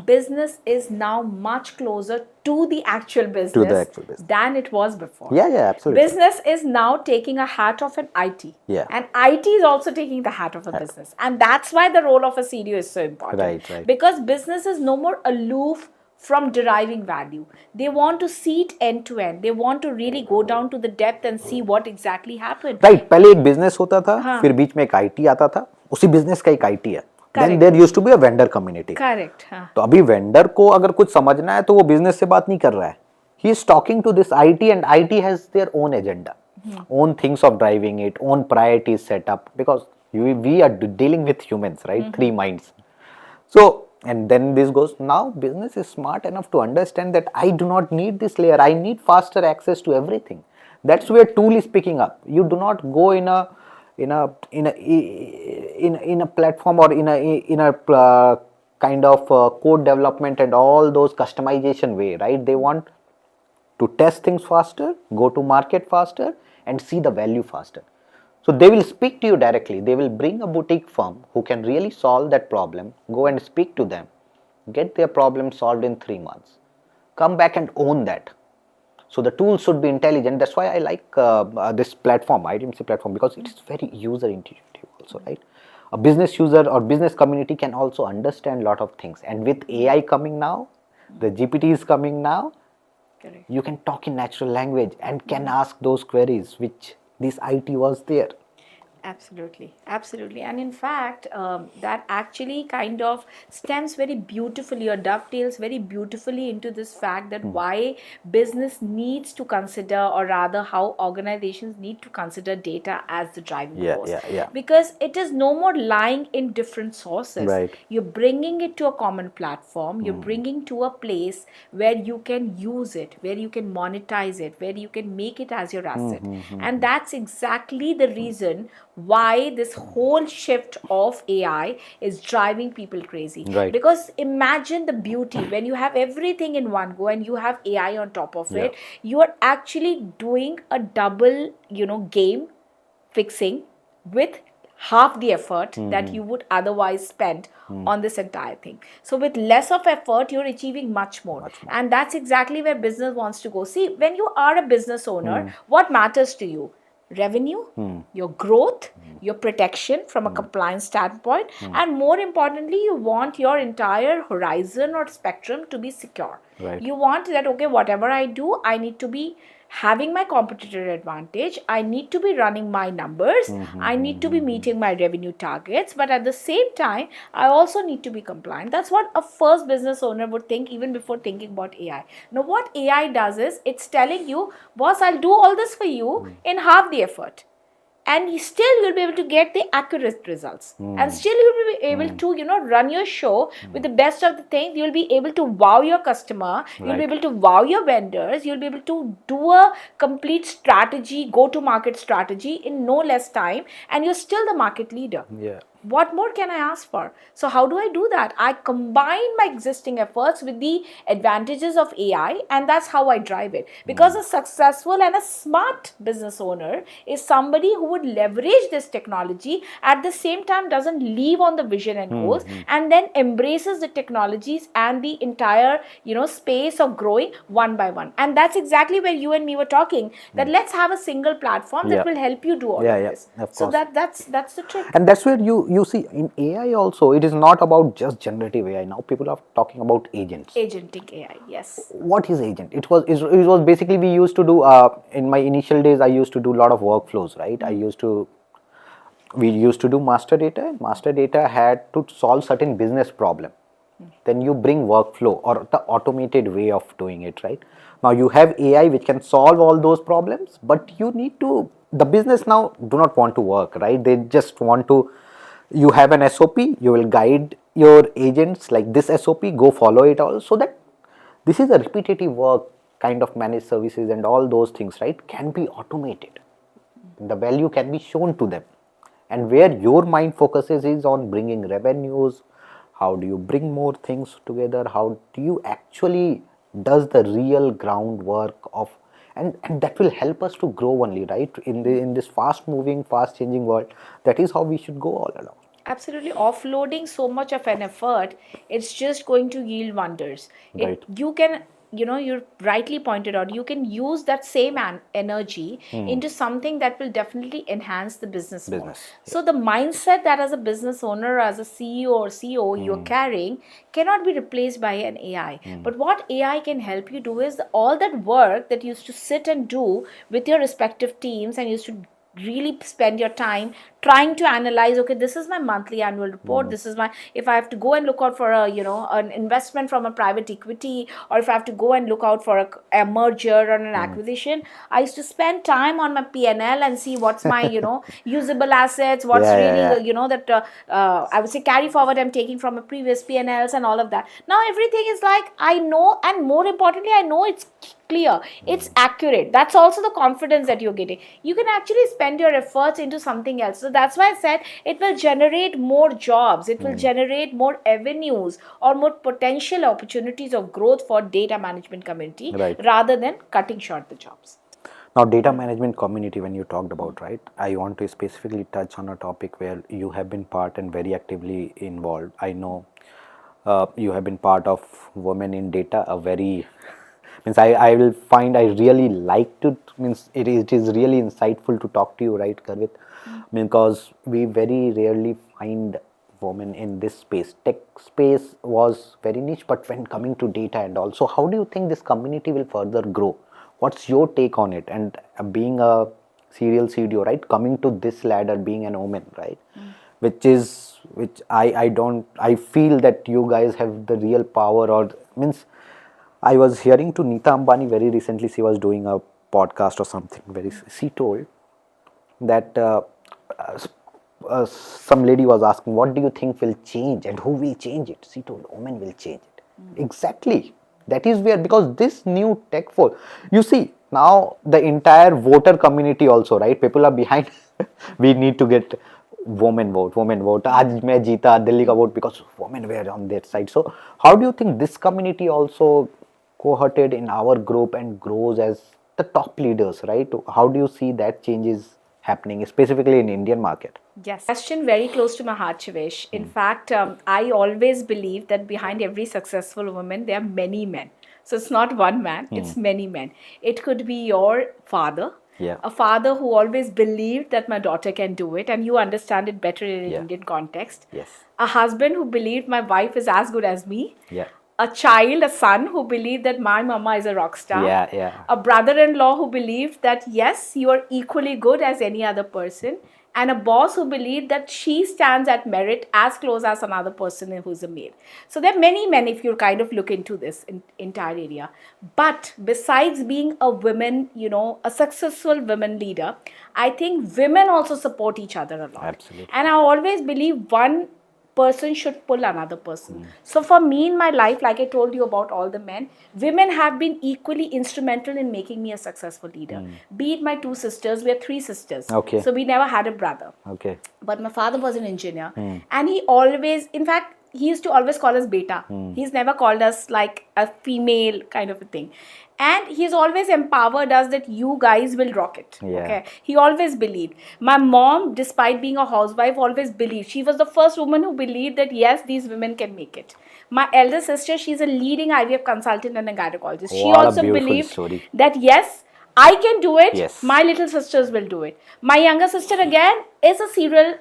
Business is now much closer to the actual business, than it was before. Yeah, absolutely. Business is now taking a hat of an IT. Yeah. And IT is also taking the hat of a business. And that's why the role of a CDO is so important. Right. Because business is no more aloof from deriving value. They want to see it end to end. They want to really go down to the depth and see what exactly happened. Right. पहले एक business होता था, फिर बीच में एक IT आता था, उसी business का एक IT है. Then there used to be a vendor community. Correct. तो अभी vendor को अगर कुछ समझना है तो वो business से बात नहीं कर रहा है. He is talking to this IT, and IT has their own agenda, own things of driving it, own priorities set up, because we are dealing with humans, right? Three minds. So, and then this goes, now business is smart enough to understand that I do not need this layer. I need faster access to everything. That's where tool is picking up. You do not go in a platform or in a kind of code development and all those customization way, right? They want to test things faster, go to market faster, and see the value faster. So they will speak to you directly. They will bring a boutique firm who can really solve that problem, go and speak to them, get their problem solved in 3 months, come back and own that. So the tool should be intelligent. That's why I like this platform, IDMC platform, because it is very user intuitive also, right? A business user or business community can also understand a lot of things. And with AI coming now, the GPT is coming now, Correct. You can talk in natural language and can ask those queries which this IT was there. Absolutely, absolutely. And in fact, that actually kind of stems very beautifully or dovetails very beautifully into this fact that why business needs to consider, or rather how organizations need to consider data as the driving force. Because it is no more lying in different sources. Right. You're bringing it to a common platform, you're bringing to a place where you can use it, where you can monetize it, where you can make it as your asset. And that's exactly the reason why this whole shift of AI is driving people crazy. Right. Because imagine the beauty when you have everything in one go and you have AI on top of it, you are actually doing a double, game fixing with half the effort that you would otherwise spend on this entire thing. So with less of effort, you're achieving much more. And that's exactly where business wants to go. See, when you are a business owner, what matters to you? Revenue, your growth, your protection from a compliance standpoint, and more importantly, you want your entire horizon or spectrum to be secure. Right. You want that, okay, whatever I do, I need to be having my competitive advantage. I need to be running my numbers. I need to be meeting my revenue targets. But at the same time, I also need to be compliant. That's what a first business owner would think even before thinking about AI. Now, what AI does is it's telling you, boss, I'll do all this for you in half the effort. And you'll be able to get the accurate results. And still you'll be able to, run your show with the best of the things. You'll be able to wow your customer. You'll be able to wow your vendors. You'll be able to do a complete strategy, go-to-market strategy in no less time. And you're still the market leader. Yeah. What more can I ask for? So how do I do that? I combine my existing efforts with the advantages of AI, and that's how I drive it. Because a successful and a smart business owner is somebody who would leverage this technology, at the same time doesn't leave on the vision and goals, and then embraces the technologies and the entire, space of growing one by one. And that's exactly where you and me were talking, that let's have a single platform that Yeah. will help you do all Yeah, of yeah, this. of So course. that's the trick. And that's where you see in AI also, it is not about just generative AI. Now people are talking about agents. Agentic AI, yes. What is agent? It was basically, we used to do in my initial days, I used to do a lot of workflows, right? We used to do master data, and master data had to solve certain business problem. Then you bring workflow or the automated way of doing it, right? Now you have AI which can solve all those problems, but you need to, the business now do not want to work, right? They just want to, you have an SOP, you will guide your agents like this SOP, go follow it all, so that this is a repetitive work kind of managed services and all those things, right, can be automated. The value can be shown to them, and where your mind focuses is on bringing revenues. How do you bring more things together? How do you actually does the real groundwork of, and that will help us to grow only, right, in this fast moving, fast changing world. That is how we should go all along. Absolutely. Offloading so much of an effort, it's just going to yield wonders. It Right. You can, you rightly pointed out, you can use that same energy into something that will definitely enhance the business more. Business, So the mindset that as a business owner, as a CEO or CO you're carrying, cannot be replaced by an AI. But what AI can help you do is all that work that you used to sit and do with your respective teams, and used to really spend your time trying to analyze, okay, this is my monthly annual report, this is my, if I have to go and look out for a, an investment from a private equity, or if I have to go and look out for a merger or an acquisition, I used to spend time on my P&L and see what's my, usable assets, what's Yeah, yeah, really, yeah. that I would say carry forward I'm taking from a previous P&Ls and all of that. Now everything is like, I know, and more importantly, I know it's clear, it's accurate. That's also the confidence that you're getting. You can actually spend your efforts into something else. So that's why I said it will generate more jobs, it will generate more avenues or more potential opportunities of growth for data management community, Right. rather than cutting short the jobs. Now, data management community, when you talked about, right, I want to specifically touch on a topic where you have been part and very actively involved. I know you have been part of Women in Data, a very, means I will find, I really like to, means it is really insightful to talk to you, right, Garvit? Because we very rarely find women in this space. Tech space was very niche, but when coming to data and also, how do you think this community will further grow? What's your take on it? And being a serial CDO, right, coming to this ladder, being an woman, right, which I don't, I feel that you guys have the real power, or means I was hearing to Neeta Ambani very recently. She was doing a podcast or something. She told that some lady was asking, "What do you think will change, and who will change it?" She told, "Women will change it." Exactly. That is where, because this new tech force, you see now the entire voter community also, right? People are behind. We need to get women vote, women vote. आज मैं जीता दिल्ली का vote because women were on that side. So how do you think this community also cohorted in our group and grows as the top leaders, right? How do you see that changes happening, specifically in Indian market? Yes, question very close to my heart, Shivesh. In fact, I always believe that behind every successful woman, there are many men. So it's not one man, it's many men. It could be your father, Yeah. a father who always believed that my daughter can do it, and you understand it better in an Yeah. Indian context. Yes. A husband who believed my wife is as good as me. Yeah. A child, a son who believed that my mama is a rock star. Yeah, yeah. A brother-in-law who believed that yes, you are equally good as any other person. And a boss who believed that she stands at merit as close as another person who's a male. So there are many men if you kind of look into this entire area. But besides being a woman, a successful women leader, I think women also support each other a lot. Absolutely. And I always believe one person should pull another person. So for me in my life, like I told you about all the men, women have been equally instrumental in making me a successful leader. Be it my two sisters, we are three sisters. Okay. So we never had a brother. Okay. But my father was an engineer, and he always, in fact, he used to always call us beta. He's never called us like a female kind of a thing. And he's always empowered us that you guys will rock it. Yeah. Okay. He always believed. My mom, despite being a housewife, always believed. She was the first woman who believed that yes, these women can make it. My elder sister, she's a leading IVF consultant and a gynecologist. She What a also beautiful believed story. that yes, I can do it. Yes. My little sisters will do it. My younger sister again is a serial,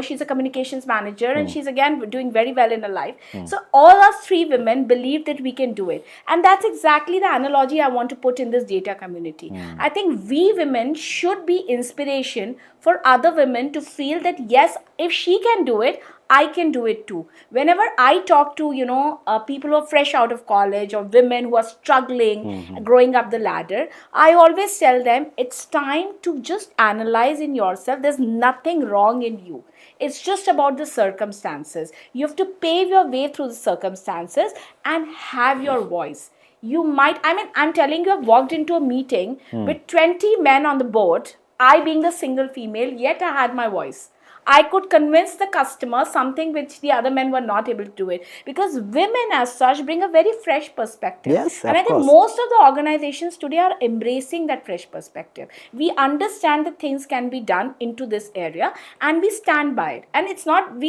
she's a communications manager, and she's again doing very well in her life. So all us three women believe that we can do it. And that's exactly the analogy I want to put in this data community. I think we women should be inspiration for other women to feel that yes, if she can do it, I can do it too. Whenever I talk to, people who are fresh out of college or women who are struggling, growing up the ladder, I always tell them it's time to just analyze in yourself. There's nothing wrong in you. It's just about the circumstances. You have to pave your way through the circumstances and have your voice. You might, I'm telling you, I've walked into a meeting with 20 men on the board, I being the single female, yet I had my voice. I could convince the customer something which the other men were not able to do it, because women as such bring a very fresh perspective. Yes, and I think course. most of the organizations today are embracing that fresh perspective. We understand that things can be done into this area and we stand by it. And it's not,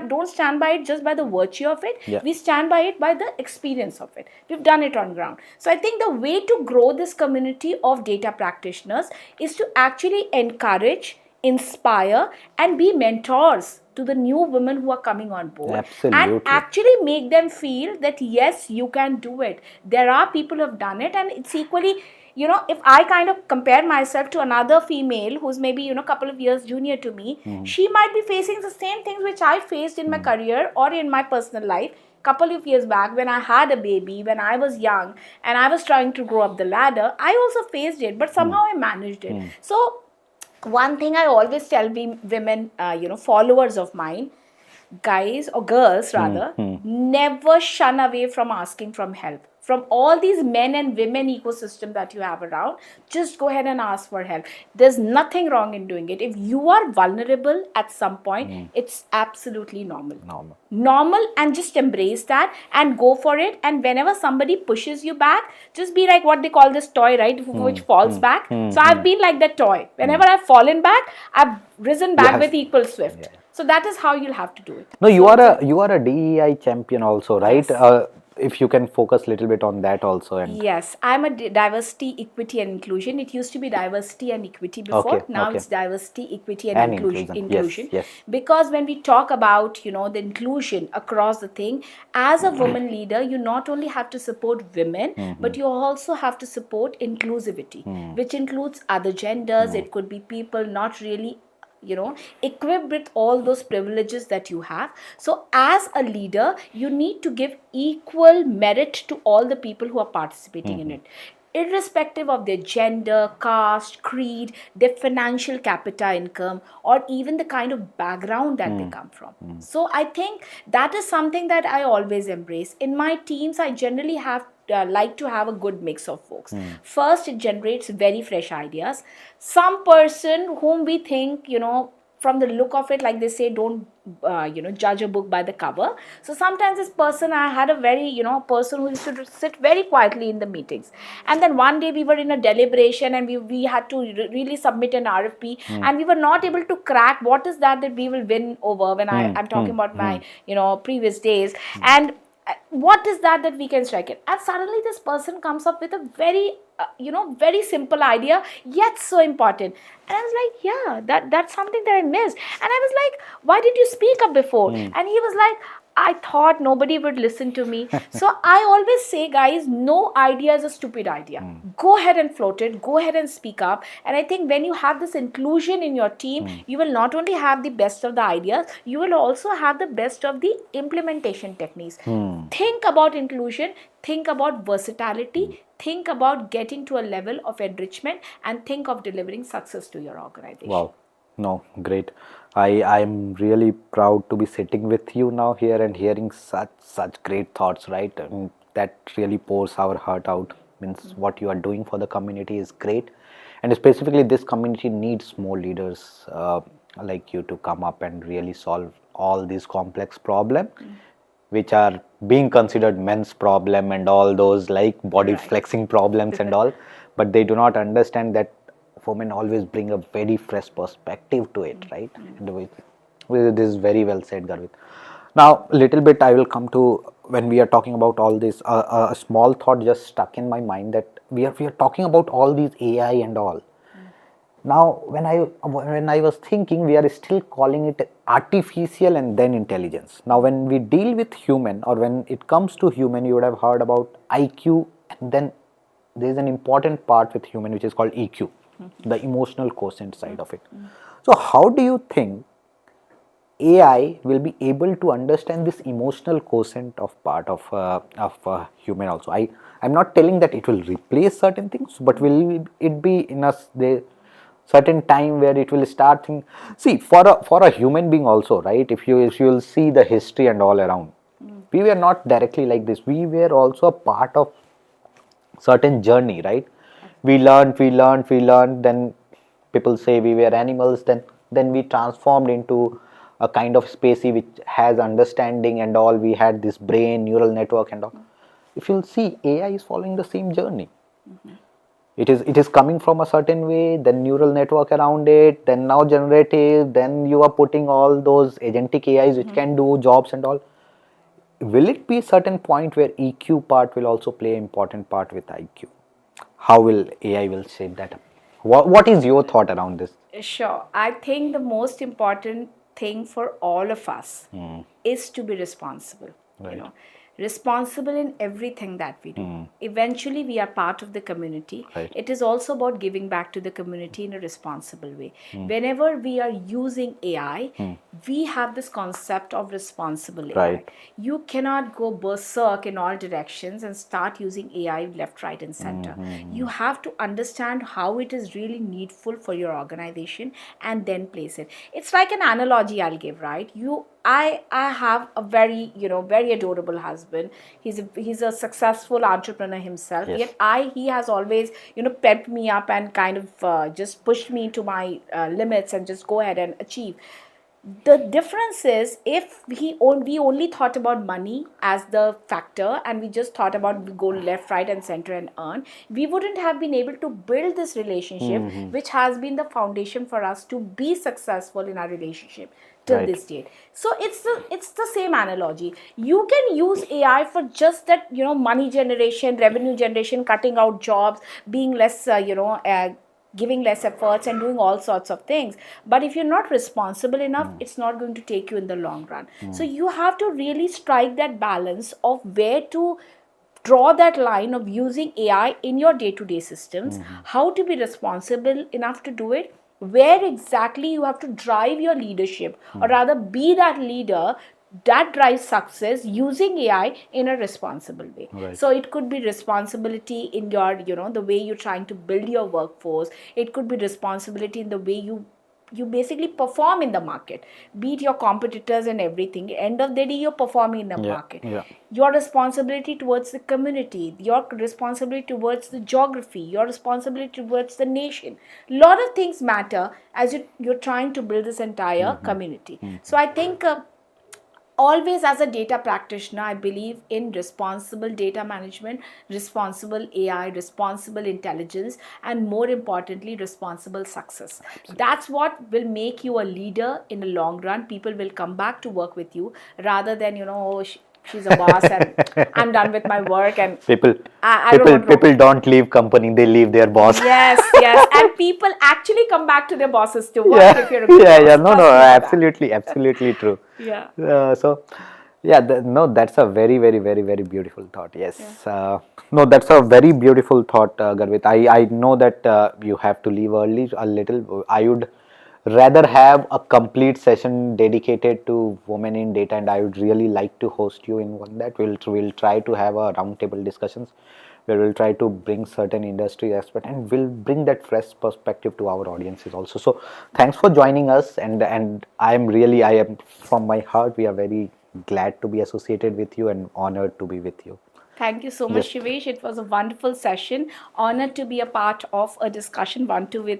don't stand by it just by the virtue of it. Yeah. We stand by it by the experience of it. We've done it on ground. So I think the way to grow this community of data practitioners is to actually encourage, inspire, and be mentors to the new women who are coming on board. Absolutely. And actually make them feel that yes, you can do it. There are people who have done it, and it's equally, if I kind of compare myself to another female who's maybe, a couple of years junior to me, she might be facing the same things which I faced in my career or in my personal life. Couple of years back when I had a baby, when I was young and I was trying to grow up the ladder, I also faced it, but somehow I managed it. So one thing I always tell women, followers of mine, guys or girls rather, never shun away from asking for help. From all these men and women ecosystem that you have around, just go ahead and ask for help. There's nothing wrong in doing it. If you are vulnerable at some point, it's absolutely normal. Normal, and just embrace that and go for it. And whenever somebody pushes you back, just be like what they call this toy, right? Which falls back. So I've been like that toy. Whenever I've fallen back, I've risen back with equal swift. Yeah. So that is how you'll have to do it. No, you are a DEI champion also, right? Yes. If you can focus a little bit on that also. And yes, I'm a diversity, equity and inclusion. It used to be diversity and equity before. Okay, now it's diversity, equity and inclusion. Yes. Because when we talk about, the inclusion across the thing, as a woman leader, you not only have to support women, but you also have to support inclusivity, which includes other genders. It could be people not really equipped with all those privileges that you have. So as a leader, you need to give equal merit to all the people who are participating in it, irrespective of their gender, caste, creed, their financial capita income, or even the kind of background that they come from. So I think that is something that I always embrace. In my teams, I generally have like to have a good mix of folks. First, it generates very fresh ideas. Some person whom we think, from the look of it, like they say, don't judge a book by the cover. So sometimes this person, I had a very person who used to sit very quietly in the meetings, and then one day we were in a deliberation and we had to really submit an RFP, and we were not able to crack what is that we will win over. When I'm talking about my previous days, and what is that we can strike it. And suddenly this person comes up with a very very simple idea, yet so important. And I was like, yeah, that's something that I missed. And I was like, why did you speak up before? And he was like, I thought nobody would listen to me. So I always say, guys, no idea is a stupid idea. Go ahead and float it. Go ahead and speak up. And I think when you have this inclusion in your team, you will not only have the best of the ideas, you will also have the best of the implementation techniques. Think about inclusion. Think about versatility. Think about getting to a level of enrichment, and think of delivering success to your organization. Wow. No, great. I'm really proud to be sitting with you now here and hearing such great thoughts, right? That really pours our heart out. Means what you are doing for the community is great, and specifically this community needs more leaders like you to come up and really solve all these complex problems, which are being considered men's problem and all those like body Right. flexing problems and all, but they do not understand that women always bring a very fresh perspective to it, right? And this is very well said, Garvit. Now, little bit I will come to when we are talking about all this. A small thought just stuck in my mind that we are talking about all these AI and all. Now, when I was thinking, we are still calling it artificial and then intelligence. Now, when we deal with human, or when it comes to human, you would have heard about IQ, and then there is an important part with human which is called EQ, the emotional quotient side of it. So, how do you think AI will be able to understand this emotional quotient of part of human also? I'm not telling that it will replace certain things, but will it be in us the certain time where it will start think, see for a human being also, right? If you will see the history and all around, we were not directly like this. We were also a part of certain journey, right? We learned, then people say we were animals, then we transformed into a kind of species which has understanding and all. We had this brain neural network and all. If you'll see, AI is following the same journey. It is coming from a certain way, then neural network around it, then now generative, then you are putting all those agentic AIs which can do jobs and all. Will it be a certain point where EQ part will also play an important part with IQ? How will AI will shape that up? What is your thought around this? Sure. I think the most important thing for all of us is to be responsible. You Right. know, responsible in everything that we do. Eventually, we are part of the community. Right. It is also about giving back to the community in a responsible way. Whenever we are using AI, we have this concept of responsible AI. Right. You cannot go berserk in all directions and start using AI left, right, and center. You have to understand how it is really needful for your organization and then place it. It's like an analogy I'll give, right? I have a very adorable husband. He's a successful entrepreneur himself. Yes. Yet he has always pepped me up and kind of just pushed me to my limits and just go ahead and achieve. The difference is if we only thought about money as the factor and we just thought about go left, right, and center and earn, we wouldn't have been able to build this relationship, which has been the foundation for us to be successful in our relationship till Right. this date. So it's the same analogy. You can use AI for just that, money generation, revenue generation, cutting out jobs, being less giving less efforts and doing all sorts of things. But if you're not responsible enough, it's not going to take you in the long run. So you have to really strike that balance of where to draw that line of using AI in your day-to-day systems, how to be responsible enough to do it, where exactly you have to drive your leadership, or rather be that leader that drives success using AI in a responsible way. Right. So it could be responsibility in your, the way you're trying to build your workforce. It could be responsibility in the way you basically perform in the market, beat your competitors and everything. End of the day, you're performing in the market. Yeah. Your responsibility towards the community, your responsibility towards the geography, your responsibility towards the nation. A lot of things matter as you're trying to build this entire community. So I think always as a data practitioner, I believe in responsible data management, responsible AI, responsible intelligence, and more importantly, responsible success. That's what will make you a leader in the long run. People will come back to work with you rather than, she's a boss and I'm done with my work and People, I don't people, want to. people don't leave company; they leave their boss. Yes, and people actually come back to their bosses to work Yeah, if you're a good yeah. boss. No, no, Trust me on that. absolutely true. Yeah. So, yeah, no, that's a very, very, very, very beautiful thought. Yes. Yeah. No, that's a very beautiful thought, Garvit. I know that you have to leave early a little. I would rather have a complete session dedicated to women in data, and I would really like to host you in one that we'll try to have a roundtable discussions. where we'll try to bring certain industry experts and we'll bring that fresh perspective to our audiences also. So thanks for joining us, and I am from my heart, we are very glad to be associated with you and honored to be with you. Thank you so much, Just Shivesh. It was a wonderful session. Honored to be a part of a discussion one to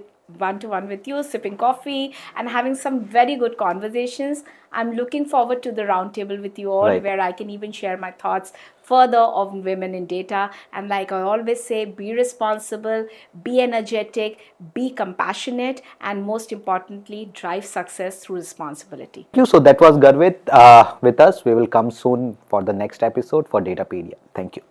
one with you, sipping coffee and having some very good conversations. I'm looking forward to the roundtable with you all, right. where I can even share my thoughts further of women in data. And like I always say, be responsible, be energetic, be compassionate, and most importantly, drive success through responsibility. Thank you. So that was Garvit with us. We will come soon for the next episode for Datapedia. Thank you.